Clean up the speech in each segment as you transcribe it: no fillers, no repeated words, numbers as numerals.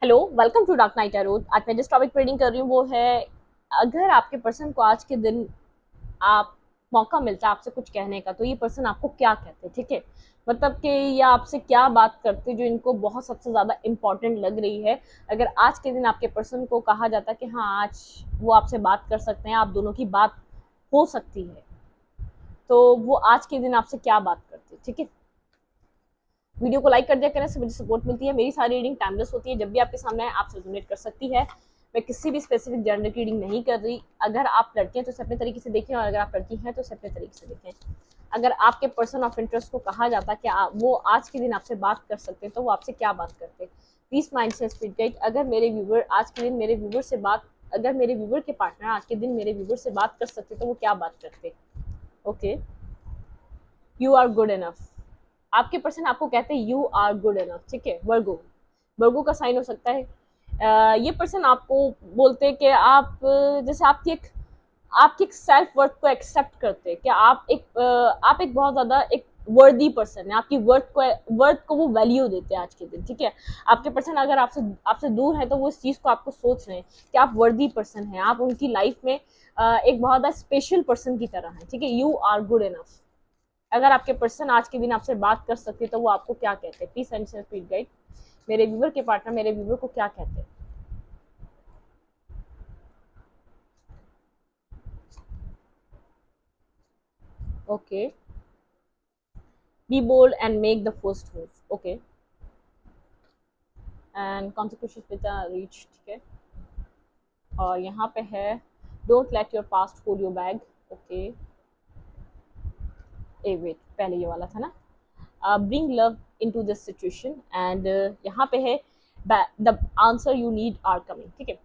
Hello, welcome to Dark Night Arrow. आज मैं जिस टॉपिक पर रीडिंग कर रही हूँ वो है, अगर आपके पर्सन को आज के दिन आप मौका मिलता है आपसे कुछ कहने का, तो ये पर्सन आपको क्या कहते, ठीक है। मतलब कि ये आपसे क्या बात करते जो इनको बहुत सबसे ज़्यादा इम्पोर्टेंट लग रही है। अगर आज के दिन आपके पर्सन को कहा जाता कि हाँ, आज वो आपसे बात कर सकते हैं, आप दोनों की बात हो सकती है, तो वो आज के दिन आपसे क्या बात करते, ठीक है। वीडियो को लाइक कर दिया करें, इससे मुझे सपोर्ट मिलती है। मेरी सारी रीडिंग टाइमलेस होती है, जब भी आपके सामने है आप रेजोनेट कर सकती है। मैं किसी भी स्पेसिफिक जेंडर की रीडिंग नहीं कर रही। अगर आप लड़के हैं तो इसे अपने तरीके से देखें, और अगर आप लड़की हैं तो इसे अपने तरीके से देखें। अगर आपके पर्सन ऑफ इंटरेस्ट को कहा जाता कि वो आज के दिन आपसे बात कर सकते हैं, तो वो आपसे क्या बात करते। पीस माइंड से स्पिरिट गाइड, अगर मेरे व्यूवर आज के दिन मेरे व्यूवर से बात, अगर मेरे व्यूवर के पार्टनर आज के दिन मेरे व्यूवर से बात कर सकते तो वो क्या बात करते। Okay, you are good enough. आपके पर्सन आपको कहते हैं यू आर गुड इनफ, ठीक है। वर्गो, वर्गो का साइन हो सकता है। ये पर्सन आपको बोलते हैं कि आप जैसे आपकी एक सेल्फ वर्थ को एक्सेप्ट करते हैं कि आप एक बहुत ज्यादा एक वर्दी पर्सन है। आपकी वर्थ को वो वैल्यू देते हैं आज के दिन, ठीक है। आपके पर्सन अगर आपसे आपसे दूर है तो वो इस चीज को आपको सोच रहे हैं कि आप वर्दी पर्सन हैं, आप उनकी लाइफ में एक बहुत ज्यादा स्पेशल पर्सन की तरह है, ठीक है। You are good enough. अगर आपके पर्सन आज के दिन आपसे बात कर सकते तो वो आपको क्या कहते हैं। प्लीज एंड स्पीड गाइड, मेरे व्यूवर के पार्टनर मेरे व्यूवर को क्या कहते हैं। Okay, be bold and make the first move. Okay, and consequences with reach, ठीक है। और यहाँ पे है don't let your past hold your bag. Okay, a wait, पहले ये वाला था ना। Bring love into this situation, and यहाँ पे है the answer you need are coming, ठीक है।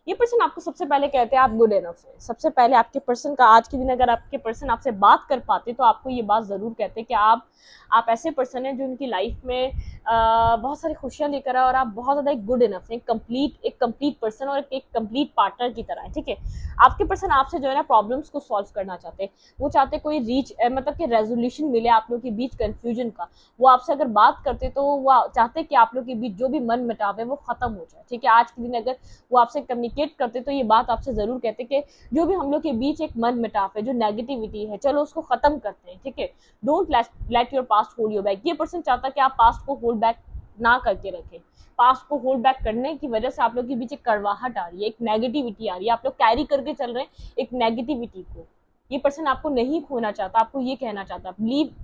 ये पर्सन आपको सबसे पहले कहते हैं आप गुड इनफ है। सबसे पहले आपके पर्सन का आज के दिन अगर आपके पर्सन आपसे बात कर पाते तो आपको ये बात जरूर कहते हैं कि आप ऐसे पर्सन हैं जो उनकी लाइफ में बहुत सारी खुशियां लेकर आए, और आप बहुत ज्यादा एक गुड इनफ है, एक कंप्लीट पर्सन और एक कंप्लीट पार्टनर की तरह है, ठीक है। आपके पर्सन आपसे जो है ना प्रॉब्लम्स को सॉल्व करना चाहते हैं। वो चाहते कोई मतलब कि रेजोल्यूशन मिले आप लोग के बीच कंफ्यूजन का। वो आपसे अगर बात करते तो वो चाहते कि आप लोग के बीच जो भी मन मिटाव है वो खत्म हो जाए, ठीक है। आज के दिन अगर वो आपसे कम्युनिकेट करते तो ये बात आपसे जरूर कहते कि जो भी हम लोग के बीच एक मन मिटाव है, जो नेगेटिविटी है, चलो उसको खत्म करते हैं, ठीक है। Don't let your past hold your back. ये पर्सन चाहता कि आप पास्ट को होल्ड बैक ना करके रखें। पास्ट को होल्ड बैक करने की वजह से आप लोग के बीच एक कड़वाहट आ रही है, एक नेगेटिविटी आ रही है, आप लोग कैरी करके चल रहे हैं एक नेगेटिविटी को। ये पर्सन आपको नहीं खोना चाहता, आपको ये कहना चाहता बिलीव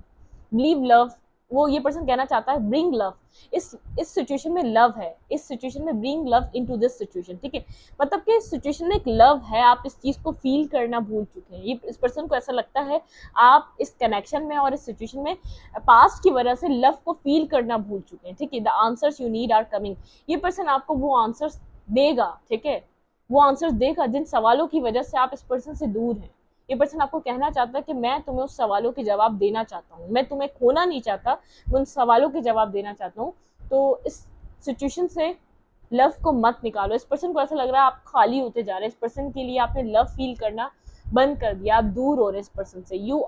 बिलीव लव। वो ये पर्सन कहना चाहता है ब्रिंग लव। इस सिचुएशन में लव है, इस सिचुएशन में bring love into this situation, ठीक है। मतलब कि इस सिचुएशन में एक लव है, आप इस चीज को फील करना भूल चुके हैं। ये इस पर्सन को ऐसा लगता है आप इस कनेक्शन में और इस सिचुएशन में पास्ट की वजह से लव को फील करना भूल चुके हैं, ठीक है। The answers you need are coming. ये पर्सन आपको वो आंसर्स देगा, ठीक है। वो आंसर्स देगा जिन सवालों की वजह से आप इस पर्सन से दूर हैं। ये पर्सन आपको कहना चाहता है कि मैं तुम्हें उस सवालों के जवाब देना चाहता हूँ, मैं तुम्हें खोना नहीं चाहता, मैं उन सवालों के जवाब देना चाहता हूँ। तो इस सिचुएशन से लव को मत निकालो। इस पर्सन को ऐसा लग रहा है आप खाली होते जा रहे हैं, इस पर्सन के लिए आपने लव फील करना बंद कर दिया, आप दूर हो रहे हैं इस पर्सन से। You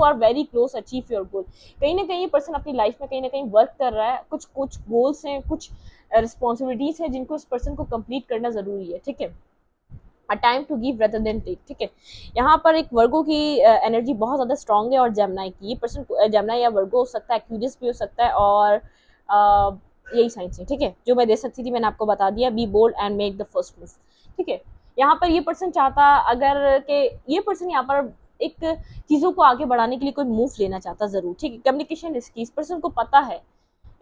are very close achieve your goal. कहीं ना कहीं ये पर्सन अपनी लाइफ में कहीं ना कहीं वर्क कर रहा है, कुछ कुछ गोल्स हैं, कुछ रिस्पॉन्सिबिलिटीज हैं जिनको इस पर्सन को कंप्लीट करना जरूरी है, ठीक है। A time to give rather than take, ठीक है। यहाँ पर एक वर्गो की एनर्जी बहुत ज़्यादा स्ट्रांग है, और जेमिनी की। ये पर्सन जेमिनी या वर्गो हो सकता है, एक्यूरियस भी हो सकता है, और यही साइंस है, ठीक है। जो मैं दे सकती थी मैंने आपको बता दिया। Be bold and make the first move, ठीक है। यहाँ पर ये पर्सन चाहता अगर के ये पर्सन यहाँ पर एक चीज़ों को आगे बढ़ाने के लिए कोई मूव लेना चाहता जरूर, ठीक है। कम्युनिकेशन इसकी इस पर्सन को पता है,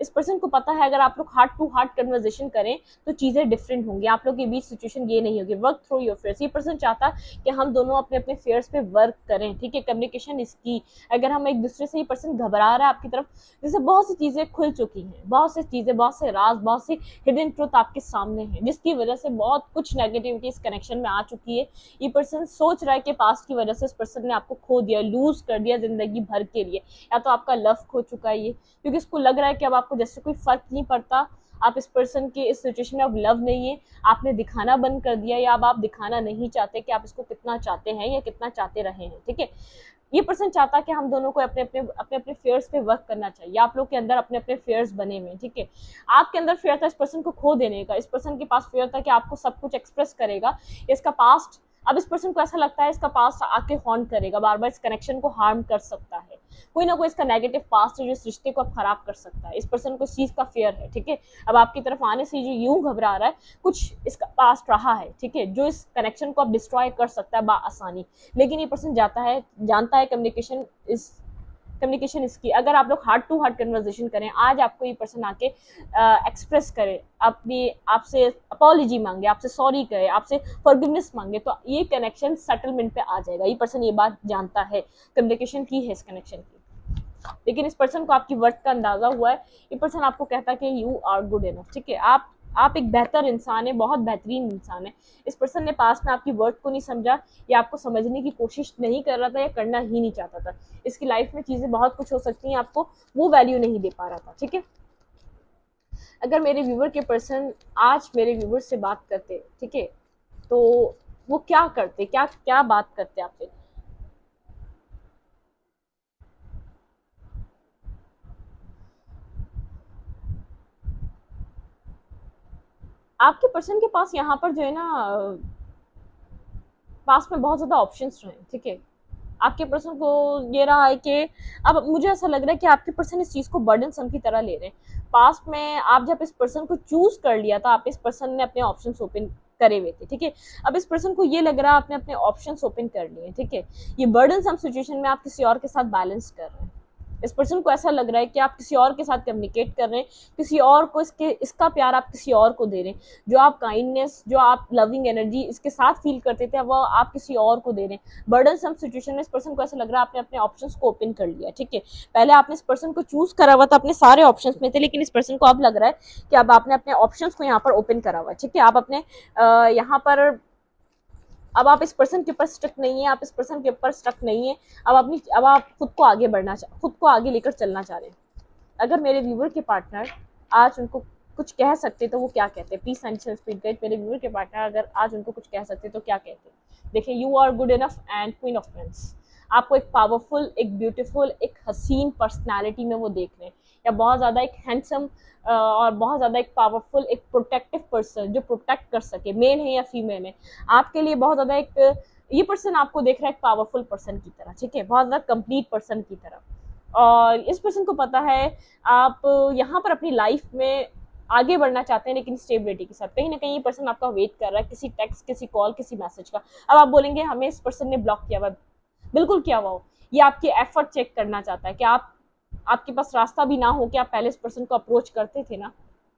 इस पर्सन को पता है अगर आप लोग हार्ट टू हार्ट कन्वर्सेशन करें तो चीजें डिफरेंट होंगी, आप लोग के बीच सिचुएशन ये नहीं होगी। Work through your fears. ये पर्सन चाहता कि हम दोनों अपने अपने फेयर्स पे वर्क करें, ठीक है। कम्युनिकेशन इसकी, अगर हम एक दूसरे से, ये पर्सन घबरा रहा है आपकी तरफ, जैसे बहुत सी चीजें खुल चुकी हैं, बहुत सी चीजें, बहुत से राज, बहुत सी हिडन ट्रुथ आपके सामने है, जिसकी वजह से बहुत कुछ नेगेटिविटी इस कनेक्शन में आ चुकी है। ये पर्सन सोच रहा है कि पास्ट की वजह से इस पर्सन ने आपको खो दिया, लूज कर दिया जिंदगी भर के लिए, या तो आपका लव खो चुका है ये, क्योंकि इसको लग रहा है कि अब आपको जैसे कोई फर्क नहीं पड़ता, आप इस पर्सन के इस सिचुएशन में अब लव नहीं है, आपने दिखाना बंद कर दिया, या अब आप दिखाना नहीं चाहते कि आप इसको कितना चाहते हैं या कितना चाहते रहे हैं, ठीक है। ये पर्सन चाहता है कि हम दोनों को अपने अपने अपने अपने फेयर्स पे वर्क करना चाहिए। आप लोग के अंदर अपने अपने फेयर्स बने हुए, ठीक है। आपके अंदर फेयर था इस पर्सन को खो देने का, इस पर्सन के पास फेयर था कि आपको सब कुछ एक्सप्रेस करेगा, इसका पास्ट, अब इस पर्सन को ऐसा लगता है इसका पास्ट आके हॉन्ट करेगा, बार बार इस कनेक्शन को हार्म कर सकता है, कोई ना कोई इसका नेगेटिव पास्ट है जो इस रिश्ते को अब खराब कर सकता है। इस पर्सन को इस चीज का फेयर है, ठीक है। अब आपकी तरफ आने से जो यूं घबरा रहा है, कुछ इसका पास्ट रहा है, ठीक है, जो इस कनेक्शन को अब डिस्ट्रॉय कर सकता है आसानी। लेकिन ये पर्सन जानता है कम्युनिकेशन इसकी, अगर आप लोग हार्ट टू हार्ट कन्वर्सेशन करें, आज आपको ये पर्सन आके एक्सप्रेस करे, अपनी आपसे अपॉलॉजी मांगे, आपसे सॉरी करे, आपसे फॉरगिवनेस मांगे, तो ये कनेक्शन सेटलमेंट पे आ जाएगा। ये पर्सन ये बात जानता है, कम्युनिकेशन की है इस कनेक्शन की। लेकिन इस पर्सन को आपकी वर्थ का अंदाजा हुआ है, ये पर्सन आपको कहता है कि यू आर गुड इनफ, ठीक है, आप एक बेहतर इंसान है, बहुत बेहतरीन इंसान है। इस पर्सन ने पास में आपकी वर्थ को नहीं समझा, या आपको समझने की कोशिश नहीं कर रहा था, या करना ही नहीं चाहता था। इसकी लाइफ में चीजें बहुत कुछ हो सकती हैं, आपको वो वैल्यू नहीं दे पा रहा था, ठीक है। अगर मेरे व्यूवर के पर्सन आज मेरे व्यूवर से बात करते, ठीक है, तो वो क्या करते, क्या क्या बात करते आपसे? आपके पर्सन के पास यहाँ पर जो है ना, पास में बहुत ज्यादा ऑप्शंस रहे, ठीक है। आपके पर्सन को ये रहा है कि अब मुझे ऐसा लग रहा है कि आपके पर्सन इस चीज को बर्डन सम की तरह ले रहे हैं। पास्ट में आप जब इस पर्सन को चूज कर लिया था, आप इस पर्सन ने अपने ऑप्शंस ओपन करे हुए थे, ठीक है। अब इस पर्सन को ये लग रहा है आपने अपने ऑप्शंस ओपन कर लिए, ठीक है। ये बर्डन सम सिचुएशन में आप किसी और के साथ बैलेंस कर रहे हैं। इस पर्सन को ऐसा लग रहा है कि आप किसी और के साथ कम्युनिकेट कर रहे हैं, किसी और को इसका प्यार आप किसी और को दे रहे हैं, जो आप काइंडनेस, जो आप लविंग एनर्जी इसके साथ फील करते थे, वो आप किसी और को दे रहे हैं। बर्डन सम सिचुएशन में इस पर्सन को ऐसा लग रहा है आपने अपने ऑप्शंस को ओपन कर लिया, ठीक है। पहले आपने इस पर्सन को चूज करा हुआ था, अपने सारे ऑप्शंस में थे, लेकिन इस पर्सन को अब लग रहा है कि अब आपने अपने ऑप्शंस को यहाँ पर ओपन करा हुआ है, ठीक है। आप अपने यहाँ पर अब आप इस पर्सन के ऊपर स्टक नहीं है, आप इस पर्सन के ऊपर स्टक नहीं है। अब आप खुद को आगे खुद को आगे लेकर चलना चाह रहे हैं। अगर मेरे व्यूवर के पार्टनर आज उनको कुछ कह सकते तो वो क्या कहते? Please send speed guide. मेरे व्यूवर के पार्टनर अगर आज उनको कुछ कह सकते तो क्या कहते? देखिए, you are good enough and queen of friends. आपको एक पावरफुल, एक ब्यूटीफुल, एक हसीन पर्सनालिटी में वो देख रहे हैं, या बहुत ज्यादा एक हैंडसम और बहुत ज्यादा एक पावरफुल, एक प्रोटेक्टिव पर्सन जो प्रोटेक्ट कर सके, मेल है या फीमेल है। आपके लिए बहुत ज्यादा एक ये पर्सन आपको देख रहा है एक पावरफुल पर्सन की तरह, ठीक है, बहुत ज्यादा कंप्लीट पर्सन की तरह। और इस पर्सन को पता है आप यहाँ पर अपनी लाइफ में आगे बढ़ना चाहते हैं, लेकिन स्टेबिलिटी के साथ। कहीं ना कहीं ये पर्सन आपका वेट कर रहा है, किसी टेक्स्ट, किसी कॉल, किसी मैसेज का। अब आप बोलेंगे हमें इस पर्सन ने ब्लॉक किया हुआ, बिल्कुल किया हुआ हो। ये आपकी एफर्ट चेक करना चाहता है कि आपके पास रास्ता भी ना हो कि आप पहले इस पर्सन को अप्रोच करते थे ना,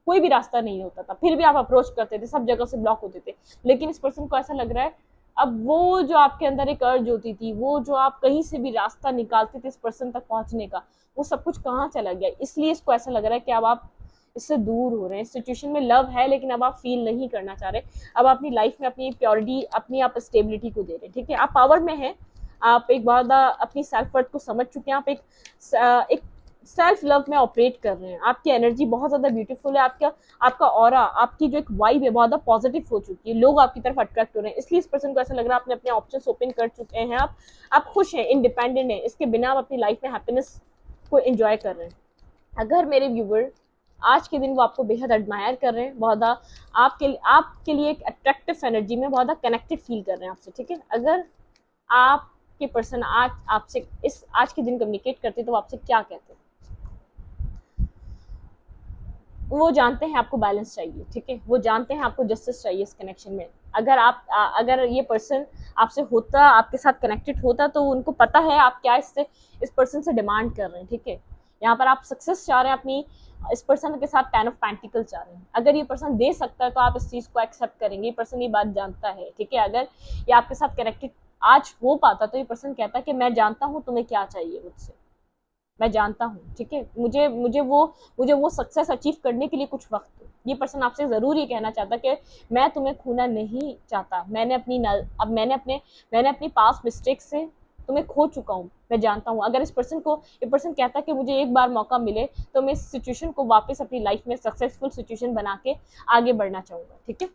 कोई भी रास्ता नहीं होता था, फिर भी आप अप्रोच करते थे, सब जगह से ब्लॉक होते थे। लेकिन इस पर्सन को ऐसा लग रहा है अब वो जो आपके अंदर एक अर्ज होती थी, वो जो आप कहीं से भी रास्ता निकालते थे इस पर्सन तक पहुंचने का, वो सब कुछ कहाँ चला गया। इसलिए इसको ऐसा लग रहा है कि अब आप इससे दूर हो रहे हैं। सिचुएशन में लव है, लेकिन अब आप फील नहीं करना चाह रहे। अब अपनी लाइफ में अपनी प्योरिटी, अपनी आप स्टेबिलिटी को दे रहे हैं, ठीक है। आप पावर में हैं, आप एक बार अपनी सेल्फ वर्थ को समझ चुके हैं, आप एक सेल्फ लव में ऑपरेट कर रहे हैं। आपकी एनर्जी बहुत ज्यादा ब्यूटीफुल है, आपका ऑरा, आपकी जो एक वाइब है बहुत ज्यादा पॉजिटिव हो चुकी है, लोग आपकी तरफ अट्रैक्ट हो रहे हैं। इसलिए इस पर्सन को ऐसा लग रहा है आपने अपने ऑप्शंस ओपन कर चुके हैं, आप खुश हैं, इंडिपेंडेंट हैं, इसके बिना आप अपनी लाइफ में हैप्पीनेस को एंजॉय कर रहे हैं। अगर मेरे व्यूवर आज के दिन वो आपको बेहद एडमायर कर रहे हैं, बहुत आपके लिए एक अट्रैक्टिव एनर्जी में बहुत कनेक्टेड फील कर रहे हैं आपसे, ठीक है। अगर आपके पर्सन आज आपसे आज के दिन कम्युनिकेट करते तो आपसे क्या कहते हैं? वो जानते हैं आपको बैलेंस चाहिए, ठीक है, वो जानते हैं आपको जस्टिस चाहिए इस कनेक्शन में। अगर ये पर्सन आपसे होता, आपके साथ कनेक्टेड होता, तो उनको पता है आप क्या इस पर्सन से डिमांड कर रहे हैं, ठीक है। यहाँ पर आप सक्सेस चाह रहे हैं अपनी, इस पर्सन के साथ 10 ऑफ पेंटिकल चाह रहे हैं। अगर ये पर्सन दे सकता है तो आप इस चीज को एक्सेप्ट करेंगे, ये पर्सन ये बात जानता है, ठीक है। अगर ये आपके साथ कनेक्टेड आज हो पाता तो ये पर्सन कहता कि मैं जानता हूँ तुम्हें क्या चाहिए मुझसे, मैं जानता हूँ, ठीक है, मुझे वो सक्सेस अचीव करने के लिए कुछ वक्त दो। ये पर्सन आपसे जरूर ये कहना चाहता कि मैं तुम्हें खोना नहीं चाहता, मैंने अपनी पास्ट मिस्टेक से तुम्हें खो चुका हूँ, मैं जानता हूँ। अगर ये पर्सन कहता कि मुझे एक बार मौका मिले तो मैं इस सिचुएशन को वापस अपनी लाइफ में सक्सेसफुल सिचुएशन बना के आगे बढ़ना चाहूंगा, ठीक है।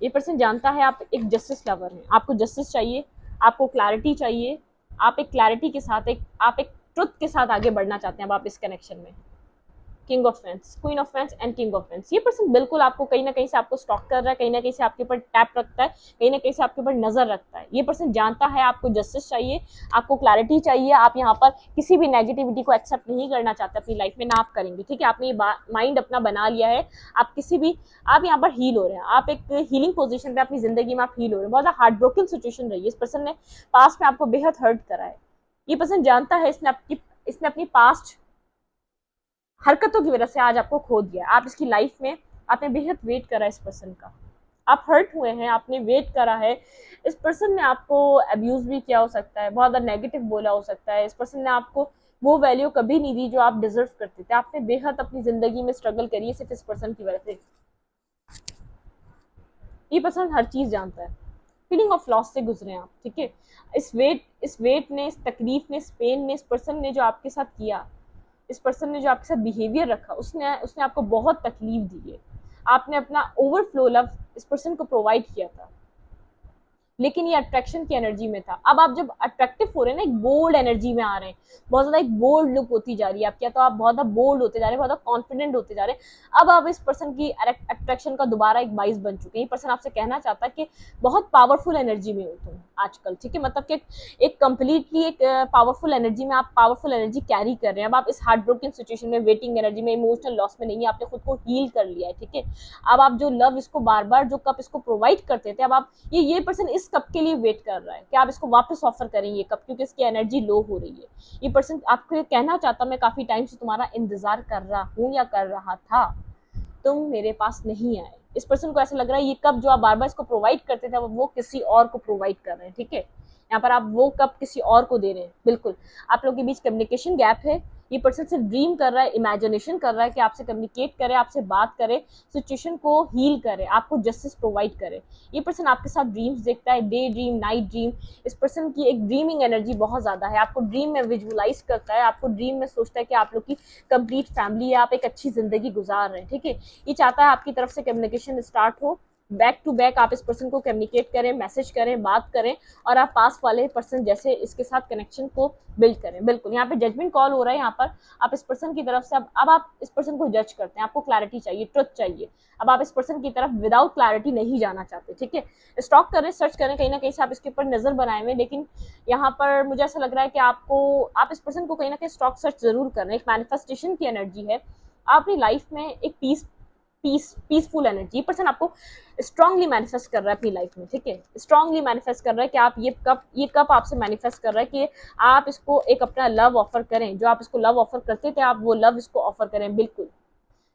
ये पर्सन जानता है आप एक जस्टिस लवर हैं, आपको जस्टिस चाहिए, आपको क्लैरिटी चाहिए, आप एक क्लैरिटी के साथ आप एक ट्रुथ के साथ आगे बढ़ना चाहते हैं अब आप इस कनेक्शन में। King of fans, queen of fans and king of fans, ये पर्सन बिल्कुल आपको कहीं ना कहीं से आपको स्टॉक कर रहा है, कहीं ना कहीं से आपके ऊपर टैप रखता है, कहीं ना कहीं से आपके ऊपर नजर रखता है। ये पर्सन जानता है आपको जस्टिस चाहिए, आपको क्लैरिटी चाहिए, आप यहाँ पर किसी भी नेगेटिविटी को एक्सेप्ट नहीं करना चाहते अपनी लाइफ में, ना आप करेंगे, ठीक है। आपने ये माइंड अपना बना लिया है, आप किसी भी, आप यहाँ पर हील हो रहे हैं, आप एक हीलिंग पोजिशन पे अपनी जिंदगी में आप हील हो रहे हैं। बहुत ज़्यादा हार्ट ब्रोकन सिचुएशन रही है, इस पर्सन ने पास्ट में आपको बेहद हर्ट करा है। ये पर्सन जानता है इसने अपनी पास्ट हरकतों की वजह से आज आपको खो दिया। आप इसकी लाइफ में आपने बेहद वेट करा इस पर्सन का, आप हर्ट हुए हैं, आपने वेट करा है। इस पर्सन ने आपको अब्यूज भी किया हो सकता है, बहुत ज़्यादा नेगेटिव बोला हो सकता है। इस पर्सन ने आपको वो वैल्यू कभी नहीं दी जो आप डिजर्व करते थे। आपने बेहद अपनी जिंदगी में स्ट्रगल करी है सिर्फ इस पर्सन की वजह से। ये पर्सन हर चीज जानता है, फीलिंग ऑफ लॉस से गुजरे आप, ठीक है। इस वेट ने, इस तकलीफ ने, इस पेन ने, इस पर्सन ने जो आपके साथ किया, इस पर्सन ने जो आपके साथ बिहेवियर रखा, उसने आपको बहुत तकलीफ दी है। आपने अपना ओवरफ्लो लव इस पर्सन को प्रोवाइड किया था, लेकिन ये अट्रैक्शन की एनर्जी में था। अब आप जब अट्रैक्टिव हो रहे हैं ना, एक बोल्ड एनर्जी में आ रहे हैं, बहुत ज्यादा एक बोल्ड लुक होती जा रही है आपकी, या तो आप बहुत ज्यादा बोल्ड होते जा रहे हैं, बहुत ज्यादा कॉन्फिडेंट होते जा रहे हैं। अब आप इस पर्सन की अट्रैक्शन का दोबारा एक बाइस बन चुके हैं। ये पर्सन आपसे कहना चाहता है कि बहुत पावरफुल एनर्जी में हो तुम आजकल, ठीक है। मतलब कि एक कंप्लीटली एक पावरफुल एनर्जी में आप पावरफुल एनर्जी कैरी कर रहे हैं। अब आप इस हार्ट ब्रोकन सिचुएशन में, वेटिंग एनर्जी में, इमोशनल लॉस में नहीं है, आपने खुद को हील कर लिया है, ठीक है। अब आप जो लव इसको बार बार जो कप इसको प्रोवाइड करते थे, अब आप ये पर्सन इस कप के लिए वेट कर रहा है कि आप इसको वापस ऑफर करें ये कप, क्योंकि इसकी एनर्जी लो हो रही है। ये पर्सन आपको कहना चाहता, मैं काफी टाइम से तुम्हारा इंतजार कर रहा हूँ या कर रहा था, तुम मेरे पास नहीं आए। इस पर्सन को ऐसा लग रहा है ये कप जो आप बार बार इसको प्रोवाइड करते थे, वो किसी और को प्रोवाइड कर रहे हैं, ठीक है। यहाँ पर आप वो कप किसी और को दे रहे हैं। बिल्कुल आप लोगों के बीच कम्युनिकेशन गैप है। ये पर्सन सिर्फ ड्रीम कर रहा है, इमेजिनेशन कर रहा है कि आपसे कम्युनिकेट करे, आपसे बात करे, सिचुएशन को हील करे, आपको जस्टिस प्रोवाइड करे। ये पर्सन आपके साथ ड्रीम्स देखता है, डे ड्रीम, नाइट ड्रीम। इस पर्सन की एक ड्रीमिंग एनर्जी बहुत ज्यादा है, आपको ड्रीम में विजुअलाइज करता है, आपको ड्रीम में सोचता है कि आप लोग की कंप्लीट फैमिली है, आप एक अच्छी जिंदगी गुजार रहे हैं, ठीक है। ये चाहता है आपकी तरफ से कम्युनिकेशन स्टार्ट हो, बैक टू बैक आप इस पर्सन को कम्युनिकेट करें, मैसेज करें, बात करें, और आप पास वाले पर्सन जैसे इसके साथ कनेक्शन को बिल्ड करें। बिल्कुल यहाँ पे जजमेंट कॉल हो रहा है, यहाँ पर आप इस पर्सन की तरफ से अब आप इस पर्सन को जज करते हैं, आपको क्लैरिटी चाहिए, ट्रुथ चाहिए। अब आप इस पर्सन की तरफ विदाउट क्लैरिटी नहीं जाना चाहते, ठीक है। स्टॉक करें, सर्च करें, कहीं ना कहीं से आप इसके ऊपर नजर बनाए हुए, लेकिन यहाँ पर मुझे ऐसा लग रहा है कि आप इस पर्सन को कहीं ना कहीं स्टॉक सर्च जरूर कर रहे हैं। एक मैनिफेस्टेशन की एनर्जी है, आप अपनी लाइफ में एक पीसफुल एनर्जी पर्सन आपको स्ट्रांगली मैनिफेस्ट कर रहा है अपनी लाइफ में, ठीक है। स्ट्रांगली मैनिफेस्ट कर रहा है कि आप ये कप आपसे मैनिफेस्ट कर रहा है कि आप इसको एक अपना लव ऑफर करें, जो आप इसको लव ऑफर करते थे, आप वो लव इसको ऑफर करें, बिल्कुल।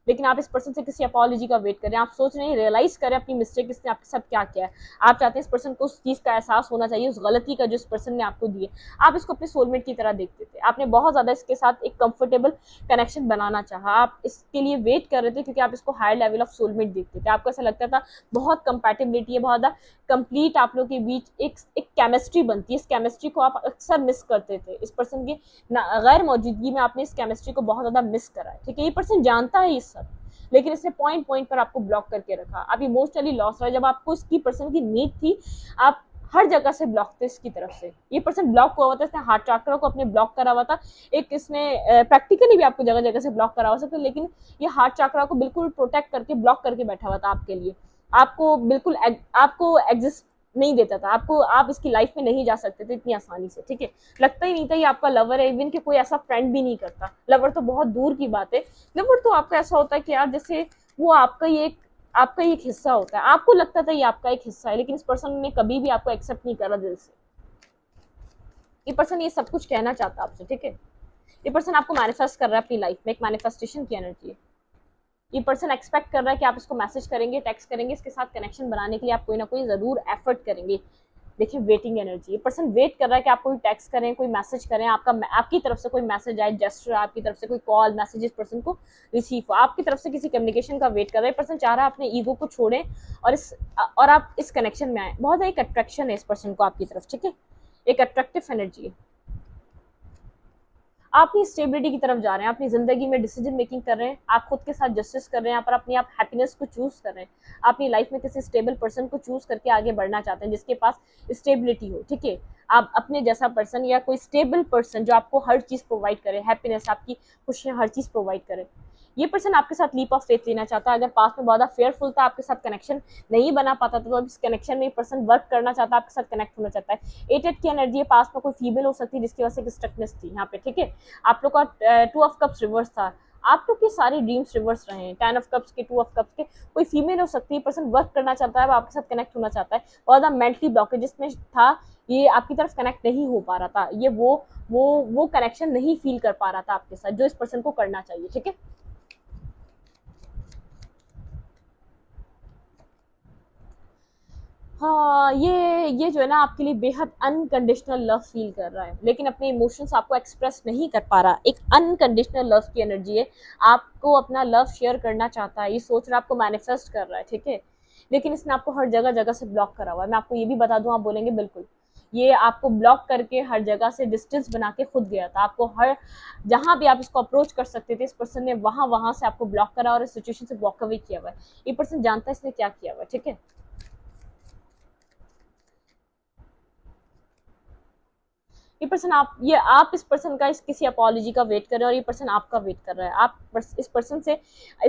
लेकिन आप इस पर्सन से किसी अपॉलॉजी का वेट करें, आप सोच रहे हैं, रियलाइज करें अपनी मिस्टेक, इसने आपके साथ क्या किया है। आप चाहते हैं इस पर्सन को उस चीज़ का एहसास होना चाहिए, उस गलती का जो इस पर्सन ने आपको दी है। आप इसको अपने सोलमेट की तरह देखते थे, आपने बहुत ज़्यादा इसके साथ एक कंफर्टेबल कनेक्शन बनाना चाहा, आप इसके लिए वेट कर रहे थे, क्योंकि आप इसको हायर लेवल ऑफ सोलमेट देखते थे। आपको ऐसा लगता था बहुत कंपैटिबिलिटी है, बहुत ज़्यादा कंप्लीट आप लोग के बीच एक केमिस्ट्री बनती है। इस केमिस्ट्री को आप अक्सर मिस करते थे, इस पर्सन की गैर मौजूदगी में आपने इस केमिस्ट्री को बहुत ज़्यादा मिस करा है, ठीक है। ये पर्सन जानता है ये सब, लेकिन इसने पॉइंट पॉइंट पर आपको ब्लॉक करके रखा। आप इमोशनली लॉस रहा, जब आपको इसकी पर्सन की नीड थी, आप हर जगह से ब्लॉक थे इसकी तरफ से। ये पर्सन ब्लॉक हुआ हुआ था, इसने हार्ट चक्र को अपने ब्लॉक करा हुआ था। एक इसने प्रैक्टिकली भी आपको जगह जगह से ब्लॉक करा हुआ सकता, लेकिन ये हार्ट चक्र को बिल्कुल प्रोटेक्ट करके ब्लॉक करके बैठा हुआ था आपके लिए। आपको बिल्कुल आपको एग्जिस्ट नहीं देता था, आपको, आप इसकी लाइफ में नहीं जा सकते थे इतनी आसानी से, ठीक है। लगता ही नहीं था ये आपका लवर है, इवन कि कोई ऐसा फ्रेंड भी नहीं करता। लवर तो बहुत दूर की बात है, लवर तो आपका ऐसा होता है कि यार जैसे वो आपका ही एक हिस्सा होता है। आपको लगता था ये आपका एक हिस्सा है, लेकिन इस पर्सन ने कभी भी आपको एक्सेप्ट नहीं करा दिल से। ये पर्सन ये सब कुछ कहना चाहता है आपसे, ठीक है। ये पर्सन आपको मैनिफेस्ट कर रहा है अपनी लाइफ में, एक मैनिफेस्टेशन की एनर्जी है। ये पर्सन एक्सपेक्ट कर रहा है कि आप इसको मैसेज करेंगे, टेक्स्ट करेंगे, इसके साथ कनेक्शन बनाने के लिए आप कोई ना कोई जरूर एफर्ट करेंगे। देखिए वेटिंग एनर्जी, ये पर्सन वेट कर रहा है कि आप कोई टेक्स्ट करें, कोई मैसेज करें, आपकी तरफ से कोई मैसेज आए, जेस्चर, आपकी तरफ से कोई कॉल मैसेज इस पर्सन को रिसीव हो, आपकी तरफ से किसी कम्युनिकेशन का वेट कर रहा है। पर्सन चाह रहा है अपने ईगो को छोड़ें और आप इस कनेक्शन में आए। बहुत एक अट्रैक्शन है इस पर्सन को आपकी तरफ, ठीक है। एक अट्रैक्टिव एनर्जी है। आप अपनी स्टेबिलिटी की तरफ जा रहे हैं, अपनी जिंदगी में डिसीजन मेकिंग कर रहे हैं, आप खुद के साथ जस्टिस कर रहे हैं, यहाँ पर अपनी आप हैप्पीनेस को चूज कर रहे हैं। आप अपनी लाइफ में किसी स्टेबल पर्सन को चूज करके आगे बढ़ना चाहते हैं, जिसके पास स्टेबिलिटी हो, ठीक है। आप अपने जैसा पर्सन या कोई स्टेबल पर्सन जो आपको हर चीज़ प्रोवाइड करे, हैप्पीनेस, आपकी खुशियाँ, हर चीज़ प्रोवाइड करे। ये पर्सन आपके साथ लीप ऑफ फेथ लेना चाहता है। अगर पास्ट में बहुत फेयरफुल था, आपके साथ कनेक्शन नहीं बना पाता था, तो अब इस कनेक्शन में पर्सन वर्क करना चाहता है, आपके साथ कनेक्ट होना चाहता है। 8 की एनर्जी है, पास्ट में कोई फीमेल हो सकती है जिसकी वजह से एक स्ट्रकनेस थी यहाँ पे, ठीक है। आप लोग का 2 ऑफ कप्स रिवर्स था, आप लोग के सारे ड्रीम्स रिवर्स रहे हैं, 10 ऑफ कप्स के, 2 ऑफ कप्स के। कोई फीमेल हो सकती है, पर्सन वर्क करना चाहता है, आपके साथ कनेक्ट होना चाहता है, और द मेंटली ब्लॉकेज में था, ये आपकी तरफ कनेक्ट नहीं हो पा रहा था, ये वो कनेक्शन नहीं फील कर पा रहा था आपके साथ जो इस पर्सन को करना चाहिए, ठीक है। हाँ, ये जो है ना आपके लिए बेहद अनकंडीशनल लव फील कर रहा है, लेकिन अपने इमोशंस आपको एक्सप्रेस नहीं कर पा रहा। एक अनकंडीशनल लव की एनर्जी है, आपको अपना लव शेयर करना चाहता है, ये सोच रहा है, आपको मैनिफेस्ट कर रहा है, ठीक है। लेकिन इसने आपको हर जगह जगह से ब्लॉक करा हुआ है। मैं आपको ये भी बता दूं, आप बोलेंगे बिल्कुल, ये आपको ब्लॉक करके हर जगह से डिस्टेंस बना के खुद गया था। आपको हर जहां भी आप इसको अप्रोच कर सकते थे, इस पर्सन ने वहां वहां से आपको ब्लॉक करा और इस सिचुएशन से वॉक अवे किया हुआ है। ये पर्सन जानता है इसने क्या किया हुआ है, ठीक है। ये पर्सन आप इस पर्सन का किसी अपॉलॉजी का वेट कर रहे हैं, और ये पर्सन आपका वेट कर रहा है। इस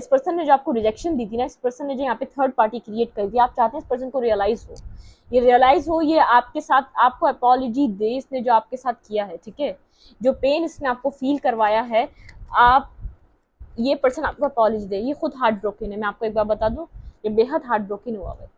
पर्सन ने जो आपको रिजेक्शन दी थी ना, इस पर्सन ने जो यहाँ पे थर्ड पार्टी क्रिएट कर दी, आप चाहते हैं इस पर्सन को रियलाइज हो, ये आपके साथ आपको अपॉलॉजी दे, इसने जो आपके साथ किया है, ठीक है। जो पेन इसने आपको फील करवाया है, आप ये पर्सन आपको अपॉलॉजी दे। ये खुद हार्ट ब्रोकन है, मैं आपको एक बार बता दूं, ये बेहद हार्ट ब्रोकन हुआ है।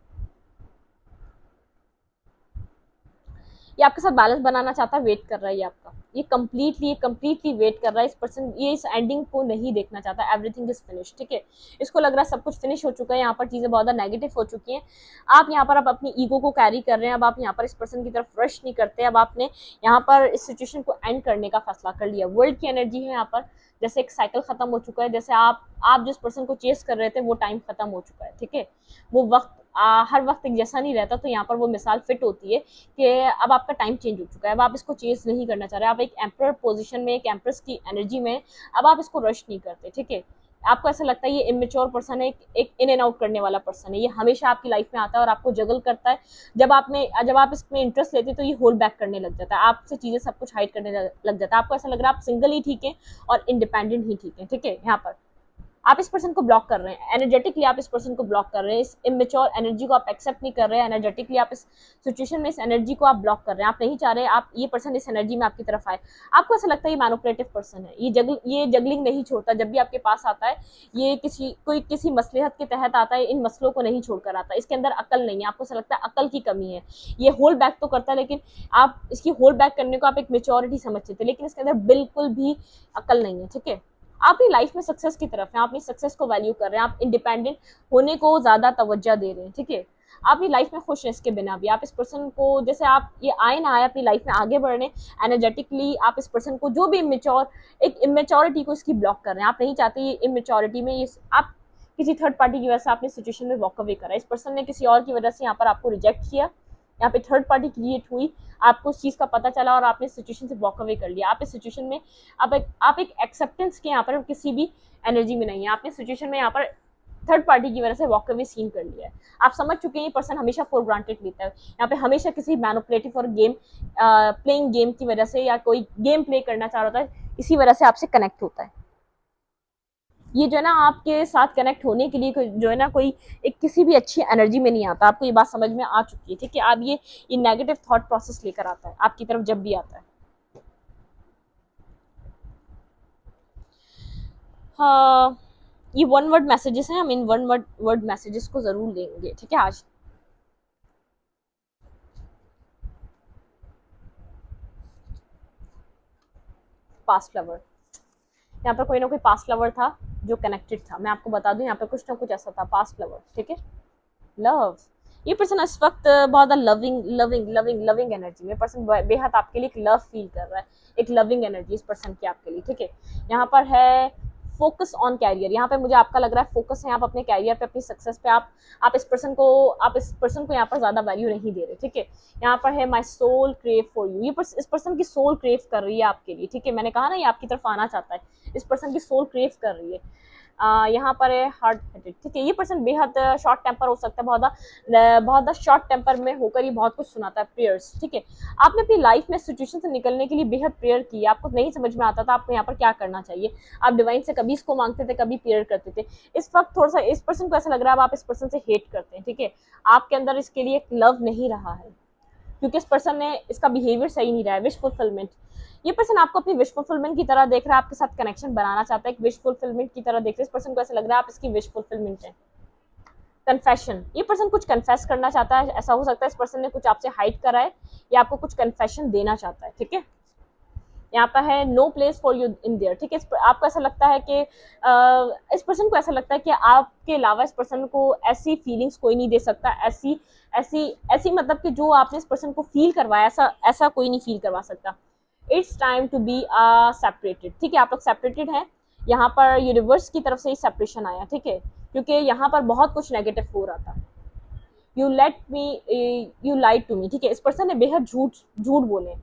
ये आपके साथ बैलेंस बनाना चाहता है, वेट कर रहा है ये आपका, ये कम्प्लीटली वेट कर रहा है। इस पर्सन ये इस एंडिंग को नहीं देखना चाहता, एवरीथिंग इज फिनिश, ठीक है। इसको लग रहा है सब कुछ फिनिश हो चुका है, यहाँ पर चीजें बहुत ज़्यादा नेगेटिव हो चुकी हैं। आप यहाँ पर आप अपनी ईगो को कैरी कर रहे हैं, अब आप यहाँ पर इस पर्सन की तरफ रश नहीं करते, अब आपने यहाँ पर इस सिचुएशन को एंड करने का फैसला कर लिया। वर्ल्ड की एनर्जी है यहाँ पर, जैसे एक साइकिल खत्म हो चुका है, जैसे आप जिस पर्सन को चेस कर रहे थे वो टाइम खत्म हो चुका है, ठीक है। वो वक्त हर वक्त एक जैसा नहीं रहता, तो यहाँ पर वो मिसाल फिट होती है कि अब आपका टाइम चेंज हो चुका है, अब आप इसको चेज नहीं करना चाह रहे, आप एक एम्पर पोजीशन में, एक एम्प्रेस की एनर्जी में, अब आप इसको रश नहीं करते, ठीक है। आपको ऐसा लगता है ये इमेच्योर पर्सन है, एक इन एंड आउट करने वाला पर्सन है, ये हमेशा आपकी लाइफ में आता है और आपको जगल करता है। जब आप इसमें इंटरेस्ट लेते हैं तो ये होल्ड बैक करने लग जाता है, आपसे चीजें सब कुछ हाइड करने लग जाता है। आपको ऐसा लग रहा है आप सिंगल ही ठीक है और इंडिपेंडेंट ही ठीक है, ठीक है। यहाँ पर आप इस पर्सन को ब्लॉक कर रहे हैं, एनर्जेटिकली आप इस पर्सन को ब्लॉक कर रहे हैं, इस इमेच्योर एनर्जी को आप एक्सेप्ट नहीं कर रहे हैं, एनर्जेटिकली आप इस सिचुएशन में इस एनर्जी को आप ब्लॉक कर रहे हैं, आप नहीं चाह रहे आप ये पर्सन इस एनर्जी में आपकी तरफ आए। आपको ऐसा लगता है ये मैनिपुलेटिव पर्सन है, ये जगलिंग नहीं छोड़ता, जब भी आपके पास आता है ये किसी मसलहत के तहत आता है, इन मसलों को नहीं छोड़कर आता है, इसके अंदर अकल नहीं है, आपको ऐसा लगता है अकल की कमी है, ये होल्ड बैक तो करता है, लेकिन आप इसकी होल्ड बैक करने को आप एक मेच्योरिटी समझते थे, लेकिन इसके अंदर बिल्कुल भी अकल नहीं है, ठीक है। आप अपनी लाइफ में सक्सेस की तरफ हैं, आप अपनी सक्सेस को वैल्यू कर रहे हैं, आप इंडिपेंडेंट होने को ज्यादा तवज्जो दे रहे हैं, ठीक है। आप अपनी लाइफ में खुश हैं इसके बिना भी, आप इस पर्सन को जैसे आप ये आए ना आए अपनी लाइफ में आगे बढ़ रहे हैं, एनर्जेटिकली आप इस पर्सन को जो भी इमेच्योरिटी को इसकी ब्लॉक कर रहे हैं, आप नहीं चाहते ये इमेच्योरिटी में, ये आप किसी थर्ड पार्टी की वजह से आपने सिचुएशन में वॉक अवे करा, इस पर्सन ने किसी और की वजह से यहाँ पर आपको रिजेक्ट किया, यहाँ पे थर्ड पार्टी क्रिएट हुई, आपको उस चीज का पता चला और आपने सिचुएशन से वॉक अवे कर लिया। आप इस सिचुएशन में आप एक एक्सेप्टेंस के यहाँ पर किसी भी एनर्जी में नहीं है, आपने सिचुएशन में यहाँ पर थर्ड पार्टी की वजह से वॉक अवे सीन कर लिया है। आप समझ चुके हैं ये पर्सन हमेशा फॉर ग्रांटेड लेता है, यहाँ पे हमेशा किसी मैनिपुलेटिव और प्लेइंग गेम की वजह से या कोई गेम प्ले करना चाह रहा था, इसी वजह से आपसे कनेक्ट होता है। ये जो है ना आपके साथ कनेक्ट होने के लिए जो है ना कोई एक किसी भी अच्छी एनर्जी में नहीं आता, आपको ये बात समझ में आ चुकी है, ठीक है। आप ये नेगेटिव थॉट प्रोसेस लेकर आता है आपकी तरफ जब भी आता है। हाँ, ये वन वर्ड मैसेजेस हैं, हम इन वन वर्ड मैसेजेस को जरूर लेंगे, ठीक है आज। पास्ट लवर, यहाँ पर कोई ना कोई पास्ट लवर था जो कनेक्टेड था, मैं आपको बता दूं यहाँ पे कुछ ना कुछ ऐसा था, पास्ट लवर, ठीक है। लव, ये पर्सन इस वक्त बहुत loving loving loving loving energy में, पर्सन बेहद आपके लिए एक लव फील कर रहा है, एक लविंग एनर्जी इस पर्सन की आपके लिए, ठीक है। यहाँ पर है फोकस ऑन कैरियर, यहाँ पे मुझे आपका लग रहा है फोकस है आप अपने कैरियर पे, अपनी सक्सेस पे, आप इस पर्सन को यहाँ पर ज्यादा वैल्यू नहीं दे रहे, ठीक है। यहाँ पर है my soul crave for you, इस पर्सन की सोल क्रेव कर रही है आपके लिए, ठीक है। मैंने कहा ना ये आपकी तरफ आना चाहता है, इस पर्सन की सोल क्रेव कर रही है, यहाँ पर है हार्ड हेडेड, ठीक है। ये पर्सन बेहद शॉर्ट टेम्पर हो सकता है, बहुत शॉर्ट टेम्पर में होकर ये बहुत कुछ सुनाता है। प्रेयर्स, ठीक है। आपने अपनी लाइफ में सिचुएशन से निकलने के लिए बेहद प्रेयर की, आपको नहीं समझ में आता था आपको यहाँ पर क्या करना चाहिए, आप डिवाइन से कभी इसको मांगते थे, कभी प्रेयर करते थे। इस वक्त थोड़ा सा इस पर्सन को ऐसा लग रहा है आप इस पर्सन से हेट करते हैं, ठीक है। आपके अंदर इसके लिए एक लव नहीं रहा है, क्योंकि इस पर्सन ने इसका बिहेवियर सही नहीं रहा है। विश फुलफिलमेंट, ये पर्सन आपको अपनी विश फुलफिलमेंट की तरह देख रहा है, आपके साथ कनेक्शन बनाना चाहता है, एक विश फुलफिलमेंट की तरह देख रहा है। इस पर्सन को ऐसा लग रहा है आप इसकी विश फुलफिलमेंट है। कन्फेशन, ये पर्सन कुछ कन्फेस करना चाहता है, ऐसा हो सकता है इस पर्सन ने कुछ आपसे हाइड करा है या आपको कुछ कन्फेशन देना चाहता है, ठीक है। यहाँ पर है no place for you in there, ठीक है। आपको ऐसा लगता है कि इस पर्सन को ऐसा लगता है कि आपके अलावा इस पर्सन को ऐसी फीलिंग्स कोई नहीं दे सकता, ऐसी ऐसी ऐसी मतलब कि जो आपने इस पर्सन को फील करवाया, ऐसा ऐसा कोई नहीं फील करवा सकता। It's time to be separated, ठीक है। आप लोग सेपरेटेड हैं, यहाँ पर यूनिवर्स की तरफ से ही सेपरेशन आया, ठीक है, क्योंकि यहाँ पर बहुत कुछ नेगेटिव हो रहा था। यू लाइड टू मी, ठीक है। इस पर्सन ने बेहद झूठ बोले,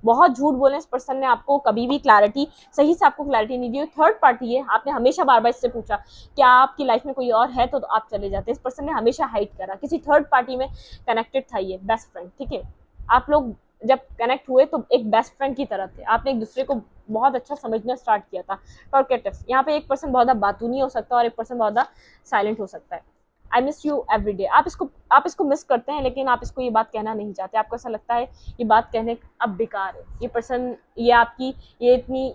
बहुत झूठ बोले। इस पर्सन ने आपको कभी भी क्लैरिटी, सही से आपको क्लैरिटी नहीं दी। थर्ड पार्टी है, आपने हमेशा बार बार इससे पूछा क्या आपकी लाइफ में कोई और है, तो आप चले जाते। इस पर्सन ने हमेशा हाइड करा, किसी थर्ड पार्टी में कनेक्टेड था ये बेस्ट फ्रेंड, ठीक है। आप लोग जब कनेक्ट हुए तो एक बेस्ट फ्रेंड की तरह थे, आपने एक दूसरे को बहुत अच्छा समझना स्टार्ट किया था। टॉर्केटिव, यहाँ पे एक पर्सन बहुत बातूनी हो सकता है और एक पर्सन बहुत साइलेंट हो सकता है। I miss you every day, आप इसको मिस करते हैं, लेकिन आप इसको ये बात कहना नहीं चाहते। आपको ऐसा लगता है ये बात कहने अब बेकार है, ये पर्सन ये इतनी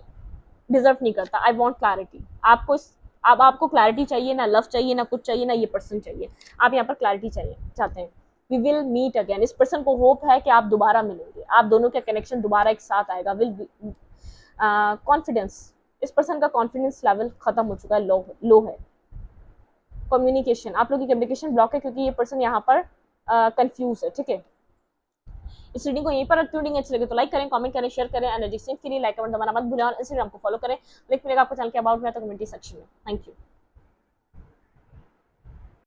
डिजर्व नहीं करता। आई वॉन्ट क्लैरिटी, आपको क्लैरिटी चाहिए, ना लव चाहिए, ना कुछ चाहिए, ना ये पर्सन चाहिए, आप यहाँ पर क्लैरिटी चाहते हैं। वी विल मीट अगेन, इस पर्सन को होप है कि आप दोबारा मिलेंगे, आप दोनों का कनेक्शन दोबारा एक साथ आएगा। कॉन्फिडेंस, इस पर्सन का कॉन्फिडेंस लेवल खत्म हो चुका है, लो है। कम्युनिकेशन, आप लोग की कम्युनिकेशन ब्लॉक है, क्योंकि ये पर्सन यहाँ पर कंफ्यूज है, ठीक है। इस रीडिंग को यहीं पर रखती हूँ। रीडिंग अच्छी लगे तो लाइक करें, कमेंट करें, शेयर करें। एनर्जी एक्सचेंज के लिए लाइक कमेंट दबाना मत भूलें और इंस्टाग्राम को फॉलो करें। लिंक मिलेगा आपको चैनल के अबाउट में तो कमेंट सेक्शन में। Thank you.